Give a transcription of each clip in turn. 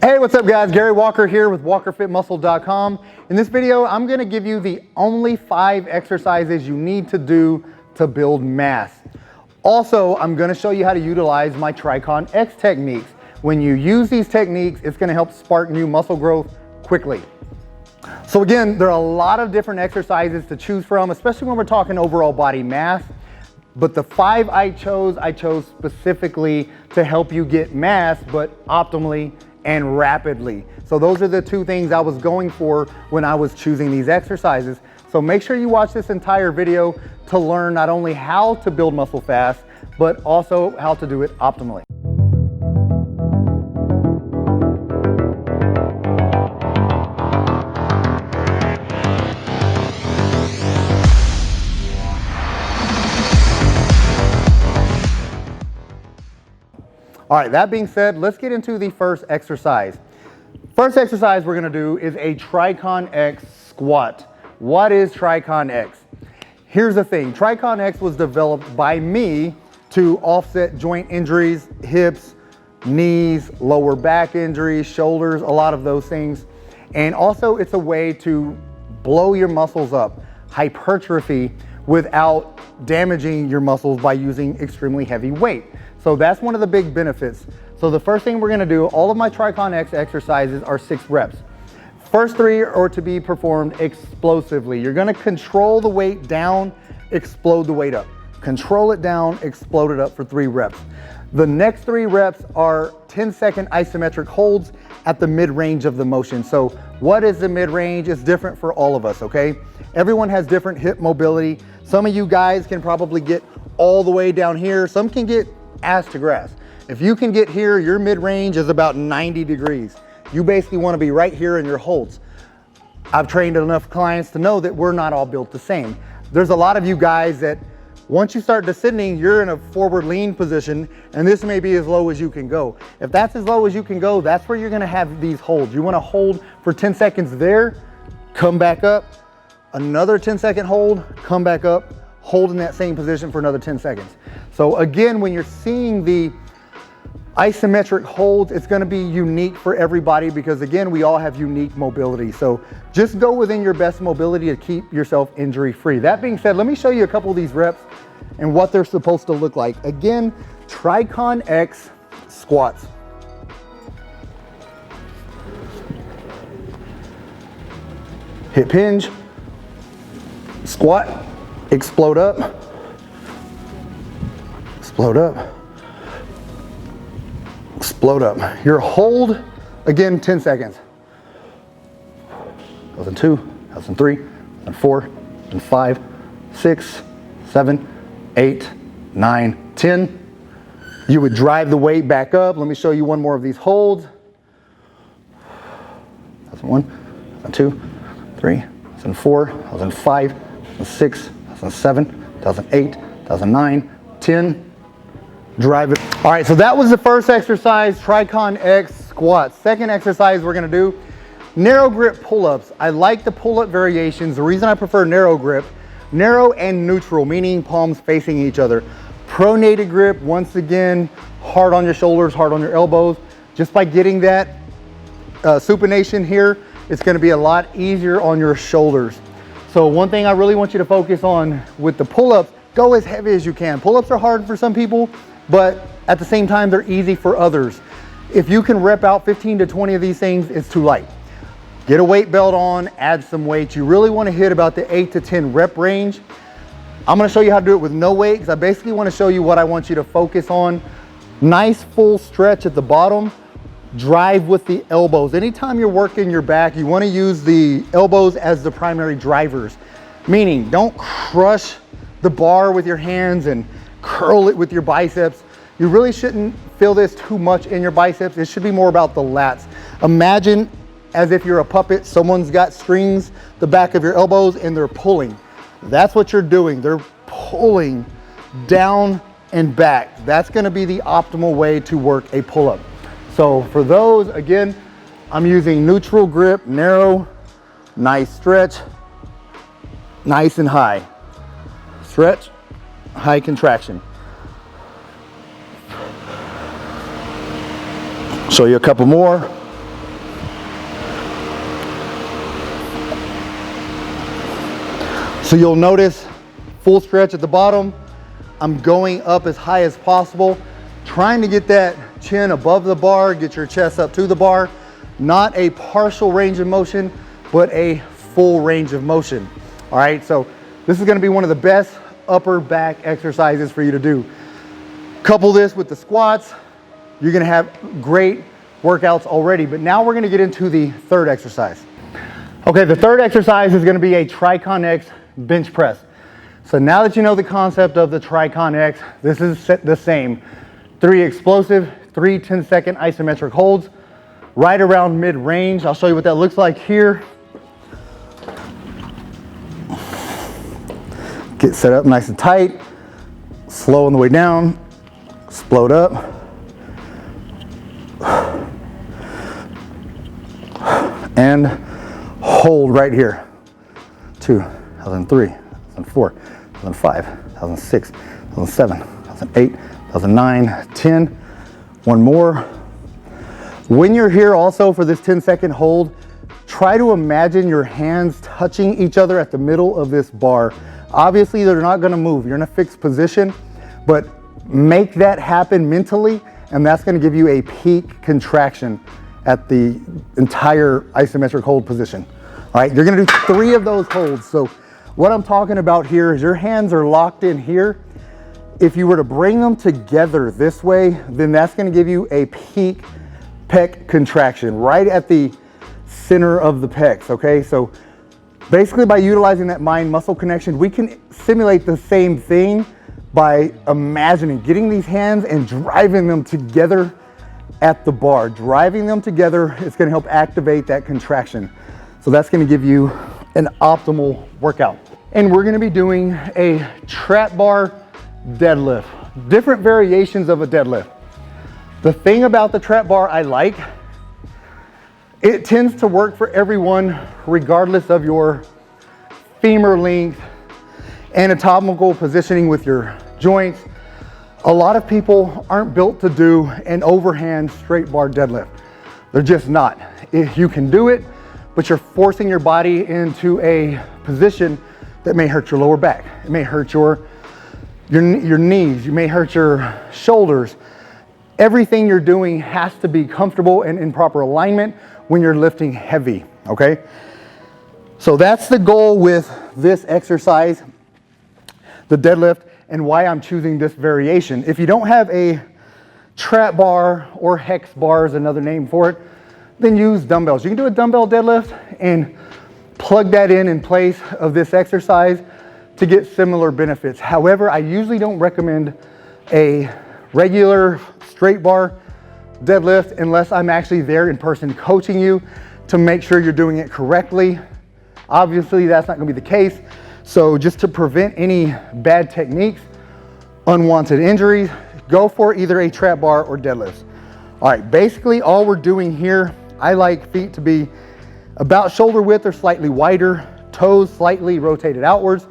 Hey, what's up guys? Gary Walker here with WalkerFitMuscle.com. In this video, I'm gonna give you the only 5 exercises you need to do to build mass. Also, I'm gonna show you how to utilize my TRICON-X techniques. When you use these techniques, it's gonna help spark new muscle growth quickly. So again, there are a lot of different exercises to choose from, especially when we're talking overall body mass. But the 5 I chose specifically to help you get mass, but optimally and rapidly. So those are the 2 things I was going for when I was choosing these exercises. So make sure you watch this entire video to learn not only how to build muscle fast, but also how to do it optimally. All right, that being said, let's get into the first exercise. First exercise we're gonna do is a TRICON-X squat. What is TRICON-X? Here's the thing, TRICON-X was developed by me to offset joint injuries, hips, knees, lower back injuries, shoulders, a lot of those things. And also it's a way to blow your muscles up, hypertrophy, without damaging your muscles by using extremely heavy weight. So that's one of the big benefits. So the first thing we're gonna do, all of my TRICON-X exercises are 6 reps. First 3 are to be performed explosively. You're gonna control the weight down, explode the weight up. Control it down, explode it up for 3 reps. The next 3 reps are 10-second isometric holds at the mid-range of the motion. So what is the mid-range? It's different for all of us, okay? Everyone has different hip mobility. Some of you guys can probably get all the way down here. Some can get ass to grass. If you can get here, your mid-range is about 90 degrees. You basically want to be right here in your holds. I've trained enough clients to know that we're not all built the same. There's a lot of you guys that once you start descending, you're in a forward lean position, and this may be as low as you can go. If that's as low as you can go, that's where you're gonna have these holds. You wanna hold for 10 seconds there, come back up, another 10-second hold, come back up, hold in that same position for another 10 seconds. So again, when you're seeing the isometric holds, it's gonna be unique for everybody because again, we all have unique mobility. So just go within your best mobility to keep yourself injury free. That being said, let me show you a couple of these reps and what they're supposed to look like. Again, TRICON-X squats. Hip hinge, squat, explode up, explode up, explode up. Your hold, again, 10 seconds. That was in 2, that was in 3, and 4, and 5, 6, 7, 8, 9, 10. You would drive the weight back up. Let me show you one more of these holds. That's 1, that's 2, 3, that's 4, that's 5, that's 6, that's 7, that's 8, that's 9, 10. Drive it. All right, so that was the first exercise, TRICON-X squats. Second exercise we're gonna do, narrow grip pull-ups. I like the pull-up variations. The reason I prefer narrow grip, narrow and neutral, meaning palms facing each other. Pronated grip, once again, hard on your shoulders, hard on your elbows. Just by getting that supination here, it's gonna be a lot easier on your shoulders. So one thing I really want you to focus on with the pull-ups, go as heavy as you can. Pull-ups are hard for some people, but at the same time, they're easy for others. If you can rep out 15 to 20 of these things, it's too light. Get a weight belt on, add some weight. You really want to hit about the 8 to 10 rep range. I'm going to show you how to do it with no weight because I basically want to show you what I want you to focus on. Nice full stretch at the bottom. Drive with the elbows. Anytime you're working your back, you want to use the elbows as the primary drivers. Meaning, don't crush the bar with your hands and curl it with your biceps. You really shouldn't feel this too much in your biceps. It should be more about the lats. Imagine as if you're a puppet, someone's got strings the back of your elbows and they're pulling. That's what you're doing. They're pulling down and back. That's gonna be the optimal way to work a pull-up. So for those, again, I'm using neutral grip, narrow, nice stretch, nice and high. Stretch, high contraction. Show you a couple more. So you'll notice full stretch at the bottom. I'm going up as high as possible, trying to get that chin above the bar, get your chest up to the bar. Not a partial range of motion, but a full range of motion. All right, so this is gonna be one of the best upper back exercises for you to do. Couple this with the squats, you're gonna have great workouts already, but now we're gonna get into the third exercise. Okay, the third exercise is gonna be a TRICON-X bench press. So now that you know the concept of the TRICON-X, this is the same. 3 explosive, 3 10-second isometric holds, right around mid-range. I'll show you what that looks like here. Get set up nice and tight, slow on the way down, explode up. And hold right here. 2, 2003, 2004, 2005, 2006, 2007, 2008, 2009, 10. One more. When you're here also for this 10-second hold, try to imagine your hands touching each other at the middle of this bar. Obviously, they're not gonna move. You're in a fixed position, but make that happen mentally, and that's gonna give you a peak contraction at the entire isometric hold position. All right, you're gonna do 3 of those holds. So what I'm talking about here is your hands are locked in here. If you were to bring them together this way, then that's gonna give you a peak pec contraction right at the center of the pecs, okay? So basically by utilizing that mind-muscle connection, we can simulate the same thing by imagining getting these hands and driving them together at the bar. Driving them together is gonna help activate that contraction. So that's gonna give you an optimal workout. And we're gonna be doing a trap bar deadlift, different variations of a deadlift. The thing about the trap bar I like, it tends to work for everyone regardless of your femur length, anatomical positioning with your joints. A lot of people aren't built to do an overhand straight bar deadlift. They're just not. If you can do it, but you're forcing your body into a position that may hurt your lower back. It may hurt your knees. You may hurt your shoulders. Everything you're doing has to be comfortable and in proper alignment when you're lifting heavy, okay? So that's the goal with this exercise, the deadlift, and why I'm choosing this variation. If you don't have a trap bar, or hex bar is another name for it, then use dumbbells. You can do a dumbbell deadlift and plug that in place of this exercise to get similar benefits. However, I usually don't recommend a regular straight bar deadlift unless I'm actually there in person coaching you to make sure you're doing it correctly. Obviously, that's not gonna be the case. So just to prevent any bad techniques, unwanted injuries, go for either a trap bar or deadlifts. All right, basically all we're doing here, I like feet to be about shoulder width or slightly wider, toes slightly rotated outwards.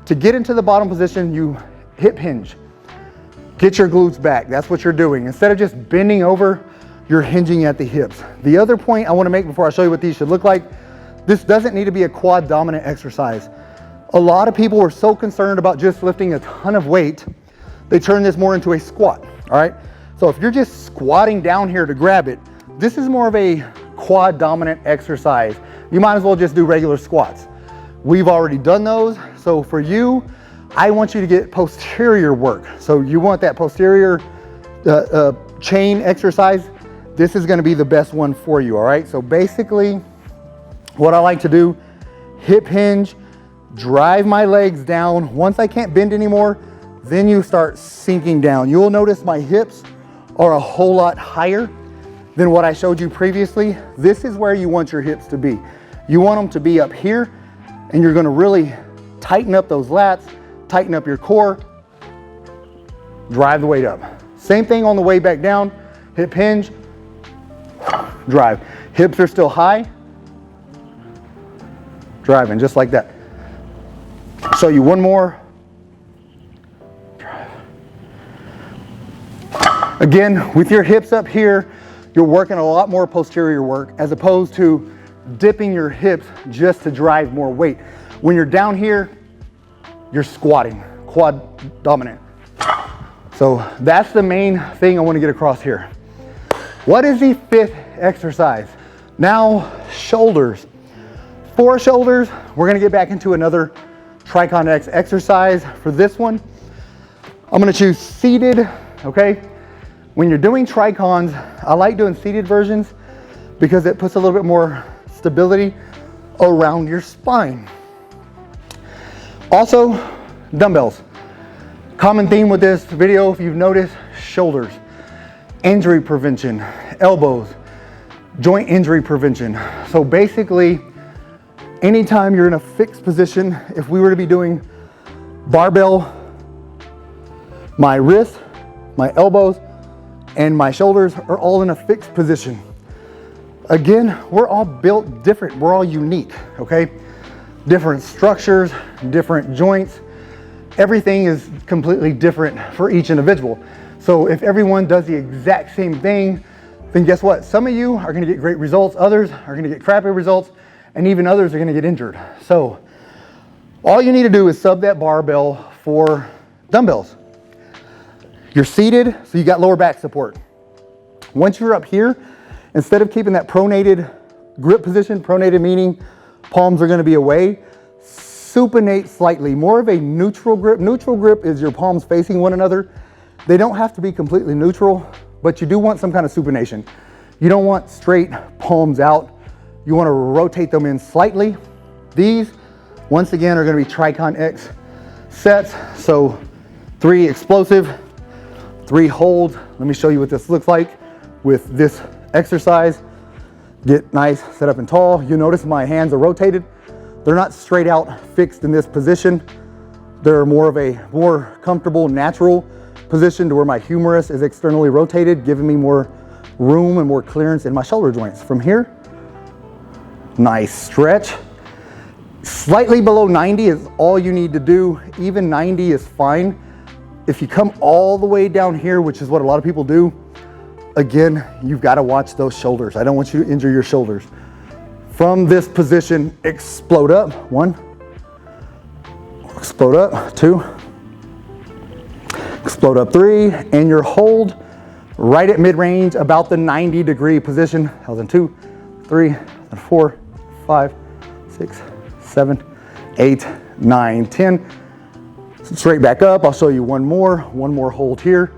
To get into the bottom position, you hip hinge. Get your glutes back, that's what you're doing. Instead of just bending over, you're hinging at the hips. The other point I wanna make before I show you what these should look like, this doesn't need to be a quad dominant exercise. A lot of people are so concerned about just lifting a ton of weight, they turn this more into a squat, all right? So if you're just squatting down here to grab it, this is more of a quad dominant exercise. You might as well just do regular squats. We've already done those, so for you, I want you to get posterior work. So you want that posterior chain exercise, this is gonna be the best one for you, all right? So basically, what I like to do, hip hinge, drive my legs down. Once I can't bend anymore, then you start sinking down. You'll notice my hips are a whole lot higher than what I showed you previously. This is where you want your hips to be. You want them to be up here, and you're gonna really tighten up those lats, tighten up your core, drive the weight up. Same thing on the way back down, hip hinge, drive. Hips are still high, driving just like that. Show you one more. Drive. Again, with your hips up here, you're working a lot more posterior work as opposed to dipping your hips just to drive more weight. When you're down here, you're squatting, quad dominant. So that's the main thing I want to get across here. What is the fifth exercise? Now, shoulders. For shoulders, we're going to get back into another TRICON-X exercise. For this one, I'm going to choose seated, okay? When you're doing TRICONs, I like doing seated versions because it puts a little bit more stability around your spine. Also, dumbbells. Common theme with this video, if you've noticed, shoulders, injury prevention, elbows, joint injury prevention. So basically, anytime you're in a fixed position, if we were to be doing barbell, my wrist, my elbows, and my shoulders are all in a fixed position. Again, we're all built different. We're all unique, okay? Different structures, different joints. Everything is completely different for each individual. So if everyone does the exact same thing, then guess what? Some of you are gonna get great results, others are gonna get crappy results, and even others are gonna get injured. So all you need to do is sub that barbell for dumbbells. You're seated, so you got lower back support. Once you're up here, instead of keeping that pronated grip position, pronated meaning palms are gonna be away, supinate slightly, more of a neutral grip. Neutral grip is your palms facing one another. They don't have to be completely neutral, but you do want some kind of supination. You don't want straight palms out. You wanna rotate them in slightly. These, once again, are gonna be TRICON-X sets. So 3 explosive, 3 hold. Let me show you what this looks like with this exercise. Get nice, set up and tall. You notice my hands are rotated. They're not straight out fixed in this position. They're more of a more comfortable, natural position to where my humerus is externally rotated, giving me more room and more clearance in my shoulder joints. From here, nice stretch. Slightly below 90 is all you need to do. Even 90 is fine. If you come all the way down here, which is what a lot of people do, again, you've got to watch those shoulders. I don't want you to injure your shoulders. From this position, explode up. 1, explode up. 2, explode up. 3, and your hold right at mid-range, about the 90-degree position. That was in 2, 3, 4, 5, 6, 7, 8, 9, 10. Straight back up. I'll show you one more hold here.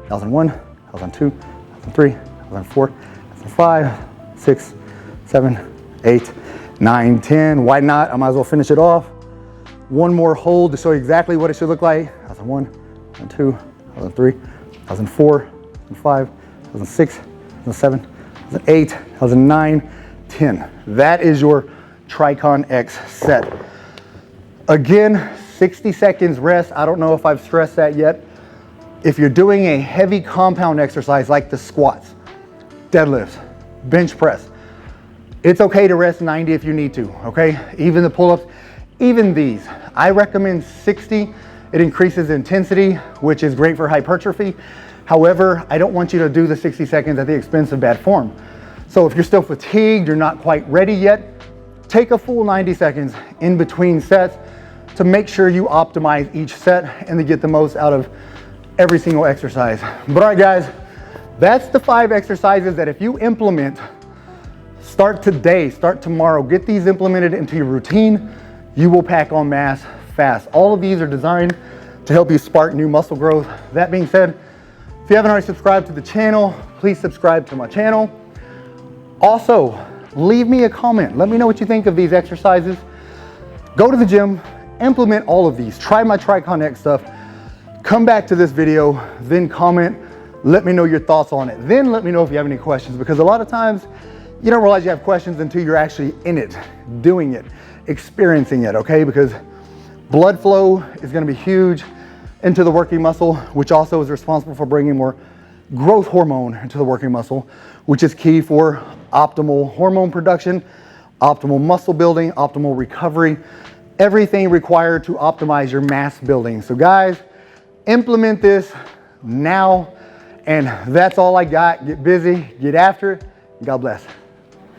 That was in 1, that was in 2, that was in 3, that was in 4, that was in 5, 6, 7, 8, 9, 10. Why not? I might as well finish it off. One more hold to show you exactly what it should look like. That was in 1, that was in 2, that was in 3, that was in 4, that was in 5, that was in 6, that was in 7, that was in 8, that was in 9, 10. That is your TRICON-X set. Again, 60 seconds rest. I don't know if I've stressed that yet. If you're doing a heavy compound exercise like the squats, deadlifts, bench press, it's okay to rest 90 if you need to, okay? Even the pull-ups, even these. I recommend 60. It increases intensity, which is great for hypertrophy. However, I don't want you to do the 60 seconds at the expense of bad form. So if you're still fatigued, you're not quite ready yet, take a full 90 seconds in between sets to make sure you optimize each set and to get the most out of every single exercise. But all right, guys, that's the 5 exercises that if you implement, start today, start tomorrow, get these implemented into your routine, you will pack on mass fast. All of these are designed to help you spark new muscle growth. That being said, if you haven't already subscribed to the channel, please subscribe to my channel. Also, leave me a comment. Let me know what you think of these exercises. Go to the gym, implement all of these. Try my TRICON-X stuff. Come back to this video, then comment. Let me know your thoughts on it. Then let me know if you have any questions, because a lot of times you don't realize you have questions until you're actually in it, doing it, experiencing it, okay? Because blood flow is gonna be huge into the working muscle, which also is responsible for bringing more growth hormone into the working muscle, which is key for optimal hormone production, optimal muscle building, optimal recovery, everything required to optimize your mass building. So guys, implement this now, and that's all I got. Get busy, get after it, and God bless.